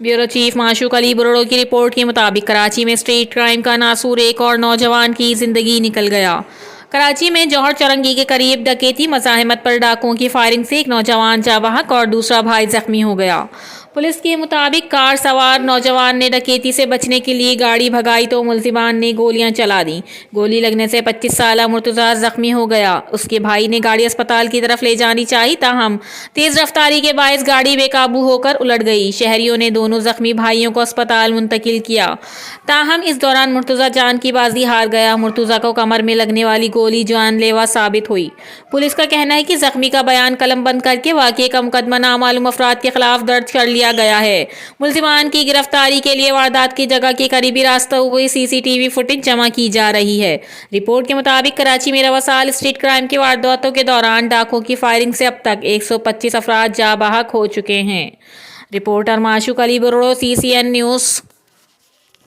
Bureau chief माशूक Ali बरोड़ो की report के मुताबिक कराची में स्ट्रीट क्राइम का नासूर एक और नौजवान की जिंदगी निकल गया। कराची में जौहर चौरंगी के करीब डकैती मज़ाहमत पर डाकुओं की फायरिंग से एक नौजवान जाँ बहक और दूसरा भाई जख्मी हो गया। पुलिस के मुताबिक कार सवार नौजवान ने डकैती से बचने के लिए गाड़ी भगाई तो मुलजिमान ने गोलियां चला दी। गोली लगने से 25 साला मुर्तज़ा जख्मी हो गया। उसके भाई ने गाड़ी अस्पताल की तरफ ले जानी चाही, ताहम तेज रफ्तारी के बायस गाड़ी बेकाबू होकर उलट गई। शहरियों ने दोनों जख्मी भाइयों को अस्पताल मुंतकिल किया, ताहम इस दौरान मुर्तज़ा जान की बाजी हार गया। मुर्तज़ा को कमर में लगने वाली गोली जानलेवा साबित हुई। पुलिस का कहना है कि जख्मी का बयान कलम बंद करके वाक़े का मुकदमा नामालूम अफराद के खिलाफ दर्ज कर लिया गया है। मुल्जिमान की गिरफ्तारी के लिए वारदात की जगह के करीबी रास्तों हुई सीसीटीवी फुटेज जमा की जा रही है। रिपोर्ट के मुताबिक कराची में रवा साल स्ट्रीट क्राइम की वारदातों के दौरान डाकुओं की फायरिंग से अब तक 125 अफराद जाँ बहक हो चुके हैं। Reporter Mashooq Ali Barodo, CCN news.